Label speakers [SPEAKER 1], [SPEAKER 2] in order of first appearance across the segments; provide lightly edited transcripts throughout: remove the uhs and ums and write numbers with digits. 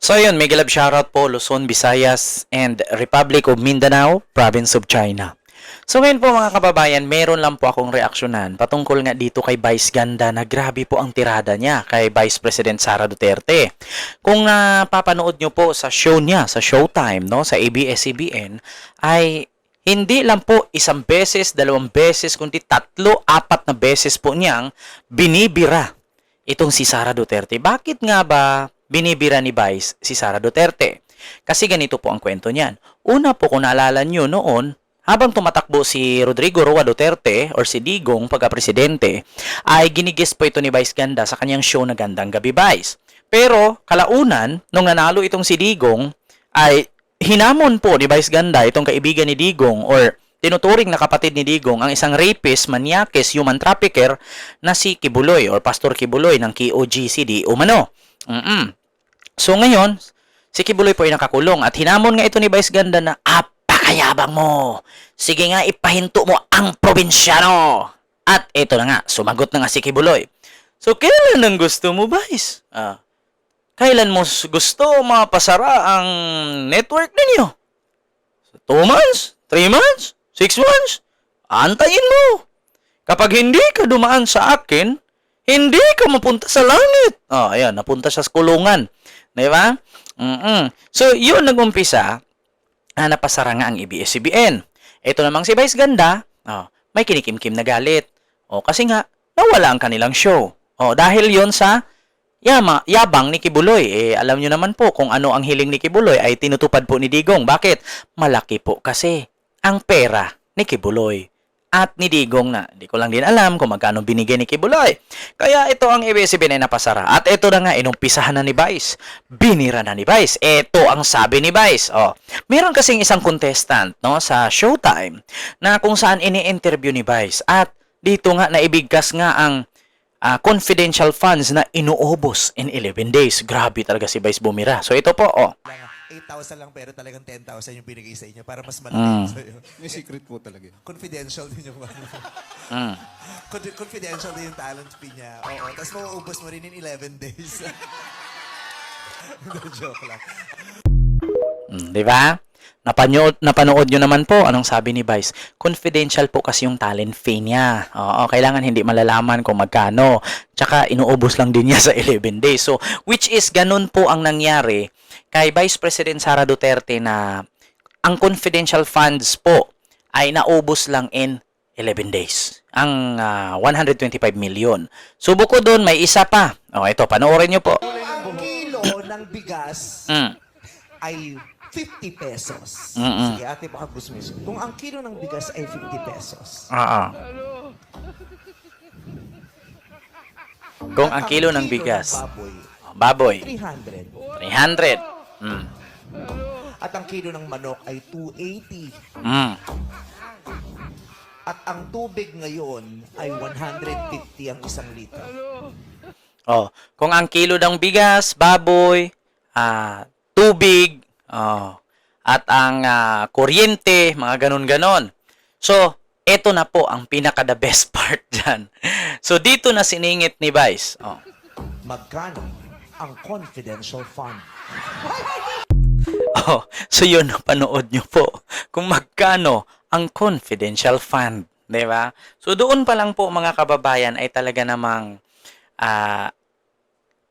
[SPEAKER 1] So yun, mega love shoutout po Luzon, Visayas, and Republic of Mindanao, Province of China. So ngayon po mga kababayan, meron lang po akong reaksyonan patungkol nga dito kay Vice Ganda na grabe po ang tirada niya kay Vice President Sara Duterte. Kung papanood nyo po sa show niya, sa Showtime, no, sa ABS-CBN, ay hindi lang po isang beses, dalawang beses, kundi tatlo, apat na beses po niyang binibira itong si Sara Duterte. Bakit nga ba binibira ni Vice si Sara Duterte? Kasi ganito po ang kwento niyan. Una po, kung naalala nyo noon, habang tumatakbo si Rodrigo Roa Duterte or si Digong pagka-presidente, ay ginigis po ito ni Vice Ganda sa kanyang show na Gandang Gabi Vice. Pero kalaunan, nung nanalo itong si Digong, ay hinamon po ni Vice Ganda itong kaibigan ni Digong or tinuturing na kapatid ni Digong ang isang rapist, manyakis, human trafficker na si Kibuloy or Pastor Kibuloy ng KOGCD umano. So ngayon, si Kibuloy po ay nakakulong at hinamon nga ito ni Vice Ganda na apakayabang mo. Sige nga, ipahinto mo ang probinsyano. At ito na nga, sumagot na nga si Kibuloy. So kailan ang gusto mo, Vice? Kailan mo gusto mapasara ang network ninyo? 2 months? 3 months? 6 months? Antayin mo. Kapag hindi ka dumaan sa akin, hindi ka mapunta sa langit. Ayan, napunta siya sa kulungan. Di ba? So, yun nag-umpisa, napasara nga ang ABS-CBN. Ito namang si Vice Ganda, may kinikimkim na galit. Kasi nga, nawala ang kanilang show. Dahil yon sa yabang ni Kibuloy. Alam nyo naman po kung ano ang hiling ni Kibuloy ay tinutupad po ni Digong. Bakit? Malaki po kasi ang pera ni Kibuloy. At ni Digong na, hindi ko lang din alam kung magkano binigay ni Kibuloy. Kaya ito ang ABS-CBN ay napasara. At ito na nga, inumpisahan na ni Vice. Binira na ni Vice. Ito ang sabi ni Vice. Meron kasing isang contestant, no, sa Showtime na kung saan ini-interview ni Vice. At dito nga, naibigkas nga ang confidential funds na inuubos in 11 days. Grabe talaga si Vice bumira. So ito po,
[SPEAKER 2] 8,000 lang pero talagang 10,000 yung binigay sa inyo para mas malaki sa'yo.
[SPEAKER 3] May secret po talaga.
[SPEAKER 2] Confidential din yung confidential din yung talent fee niya. Oo. Tapos mauubos mo rin in 11 days. Joke lang.
[SPEAKER 1] Di ba? Napanood nyo naman po anong sabi ni Vice. Confidential po kasi yung talent fee niya. Kailangan hindi malalaman kung magkano. Tsaka inuubos lang din niya sa 11 days. So, which is ganun po ang nangyari kay Vice President Sara Duterte na ang confidential funds po ay naubos lang in 11 days. Ang 125 million. So, bukod doon, may isa pa. Ito, panoorin nyo po.
[SPEAKER 2] Ang kilo ng bigas ay 50 pesos. Sige, ate, baka gusto mo. Kung ang kilo ng bigas ay 50 pesos.
[SPEAKER 1] Kung ang kilo ng bigas,
[SPEAKER 2] baboy,
[SPEAKER 1] baboy,
[SPEAKER 2] 300.
[SPEAKER 1] 300.
[SPEAKER 2] At ang kilo ng manok ay 280. At ang tubig ngayon ay 150 ang 1 litro.
[SPEAKER 1] Kung ang kilo ng bigas, baboy, tubig, at ang kuryente, mga ganon-ganon. So, eto na po ang pinaka-the best part dyan. So, dito na siningit ni Vice.
[SPEAKER 2] Magkano ang confidential fund?
[SPEAKER 1] So yun, panood nyo po kung magkano ang confidential fund. Diba? So, doon pa lang po mga kababayan ay talaga namang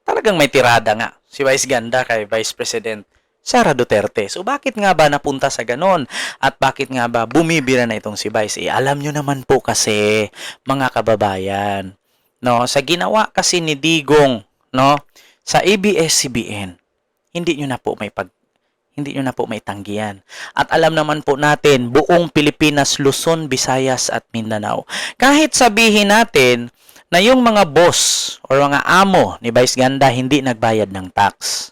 [SPEAKER 1] talagang may tirada nga si Vice Ganda kay Vice President Sara Duterte. So, bakit nga ba napunta sa ganon? At bakit nga ba bumibira na itong si Vice? Alam nyo naman po kasi, mga kababayan, no, sa ginawa kasi ni Digong, no, sa ABS-CBN, hindi nyo na po may tanggihan. At alam naman po natin, buong Pilipinas, Luzon, Visayas at Mindanao. Kahit sabihin natin na yung mga boss or mga amo ni Vice Ganda hindi nagbayad ng tax.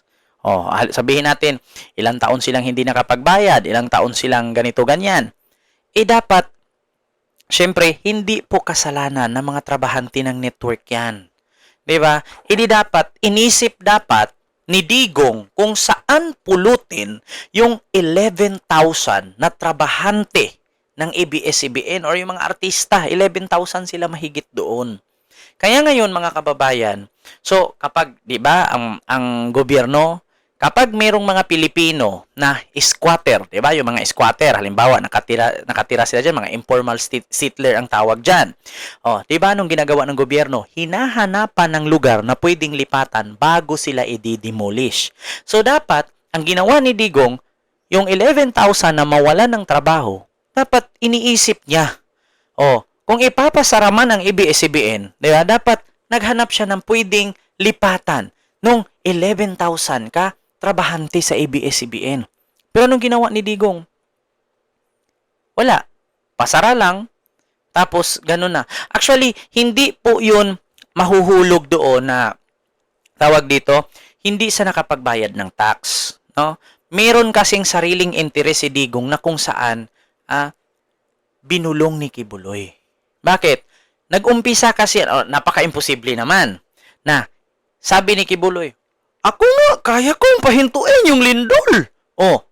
[SPEAKER 1] Sabihin natin, ilang taon silang hindi nakapagbayad, ilang taon silang ganito-ganyan. Dapat, syempre, hindi po kasalanan ng mga trabahante ng network yan. Diba? Inisip dapat ni Digong kung saan pulutin yung 11,000 na trabahante ng ABS-CBN or yung mga artista. 11,000 sila mahigit doon. Kaya ngayon mga kababayan, so kapag 'di ba ang gobyerno kapag merong mga Pilipino na squatter, 'di ba? Yung mga squatter, halimbawa nakatira sila diyan, mga informal settler ang tawag diyan. 'Di ba nung ginagawa ng gobyerno, hinahanapan ng lugar na pwedeng lipatan bago sila i-demolish. So dapat ang ginawa ni Digong, yung 11,000 na mawalan ng trabaho, dapat iniisip niya. Kung ipapasara man ang ABS-CBN, 'di ba? Dapat naghanap siya ng pwedeng lipatan nung 11,000 ka trabahante sa ABS-CBN. Pero anong ginawa ni Digong? Wala. Pasara lang. Tapos, ganun na. Actually, hindi po yun mahuhulog doon na tawag dito, hindi sa nakapagbayad ng tax. No? Meron kasing sariling interest si Digong na kung saan binulong ni Kibuloy. Bakit? Nag-umpisa kasi, napaka-imposible naman, na sabi ni Kibuloy, ako nga, kaya kong pahintuin yung lindol.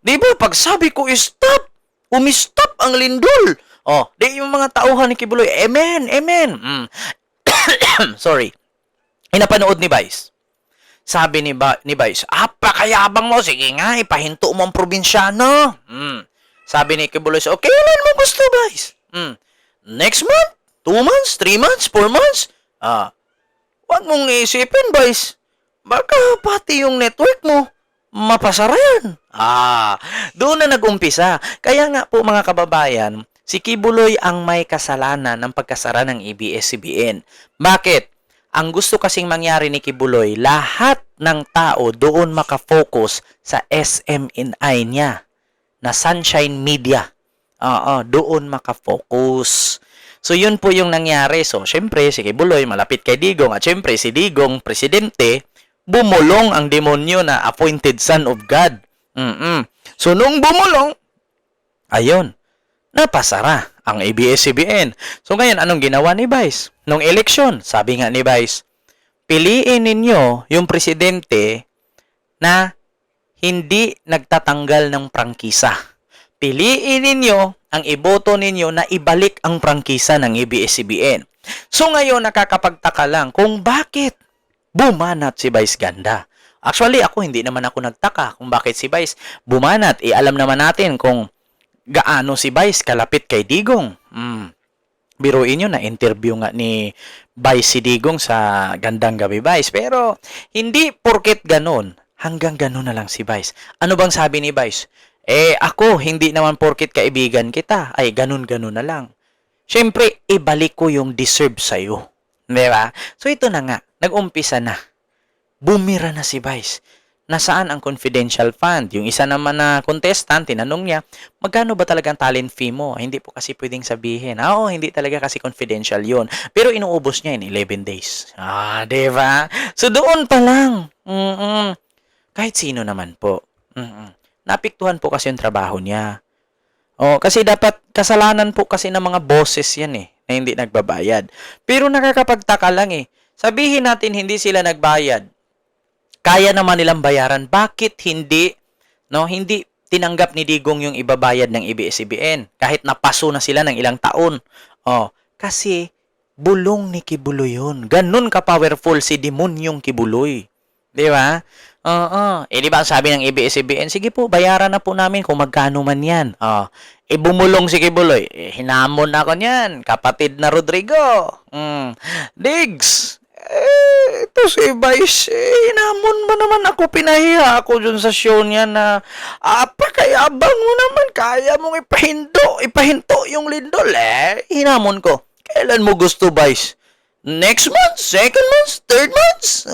[SPEAKER 1] Di ba? Pag sabi ko stop, umistop ang lindol. Di yung mga tauhan ni Kibuloy, amen, amen. Sorry. Inapanood ni Vice. Sabi ni Vice, pakayabang mo, sige nga, ipahinto mo ang probinsyano. Sabi ni Kibuloy, okay, kailan mo gusto, Vice? Next month? 2 months? 3 months? 4 months? Huwag mong isipin, Vice. Baka pati yung network mo, mapasara yan. Doon na nag-umpisa. Kaya nga po mga kababayan, si Kibuloy ang may kasalanan ng pagkasara ng ABS-CBN. Bakit? Ang gusto kasing mangyari ni Kibuloy, lahat ng tao doon makafocus sa SMNI niya, na Sunshine Media. Doon makafocus. So, yun po yung nangyari. So, syempre, si Kibuloy malapit kay Digong. At syempre, si Digong, presidente, bumulong ang demonyo na appointed son of God. So, nung bumulong, ayun, napasara ang ABS-CBN. So, ngayon, anong ginawa ni Vice? Nung eleksyon, sabi nga ni Vice, piliin ninyo yung presidente na hindi nagtatanggal ng prangkisa. Piliin ninyo ang iboto ninyo na ibalik ang prangkisa ng ABS-CBN. So, ngayon, nakakapagtaka lang kung bakit bumanat si Vice Ganda. Actually, hindi naman ako nagtaka kung bakit si Vice bumanat. Alam naman natin kung gaano si Vice kalapit kay Digong. Biruin nyo, na-interview nga ni Vice si Digong sa Gandang Gabi, Vice. Pero, hindi porket ganun, hanggang ganun na lang si Vice. Ano bang sabi ni Vice? Ako, hindi naman porket kaibigan kita. Ay, ganun-ganun na lang. Siyempre, ibalik ko yung deserve sa'yo. Diba? So, ito na nga. Nag-umpisa na. Bumira na si Vice. Nasaan ang confidential fund? Yung isa naman na contestant, tinanong niya, magkano ba talaga ang talent fee mo? Hindi po kasi pwedeng sabihin. Hindi talaga kasi confidential yun. Pero inuubos niya in 11 days. Diba? So, doon pa lang. Kahit sino naman po. Napiktuhan po kasi yung trabaho niya. Kasi dapat kasalanan po kasi ng mga bosses yan na hindi nagbabayad. Pero nakakapagtaka lang Sabihin natin hindi sila nagbayad. Kaya naman nilang bayaran. Bakit hindi tinanggap ni Digong yung ibabayad ng ABS-CBN kahit napaso na sila ng ilang taon? Kasi bulong ni Kibuloy yun. Ganun ka-powerful si demonyong Kibuloy. Di ba? Di ba ang sabi ng ABS-CBN, sige po, bayaran na po namin kung magkano man yan. Bumulong si Kibuloy. Hinamon ako niyan, kapatid na Rodrigo. Diggs, ito si Vice, hinamon mo naman ako, pinahiya ako dun sa show niya na, pakayabang mo naman, kaya mong ipahinto yung lindol, hinamon ko. Kailan mo gusto, Vice? Next month, second month, third month,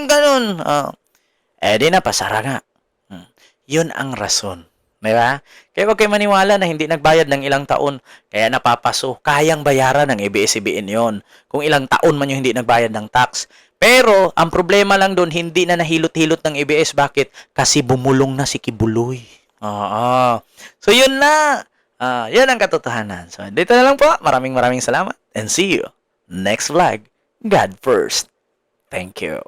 [SPEAKER 1] ganun. Di na, pasara nga. Yun ang rason. Diba? Kaya huwag kayo maniwala na hindi nagbayad ng ilang taon, kaya napapaso. Kayang bayaran ng ABS-CBN yun. Kung ilang taon man yung hindi nagbayad ng tax. Pero, ang problema lang doon, hindi na nahilot-hilot ng ABS. Bakit? Kasi bumulong na si Kibuloy. So, yun na. Yan ang katotohanan. So, dito na lang po. Maraming salamat. And see you next vlog. God first. Thank you.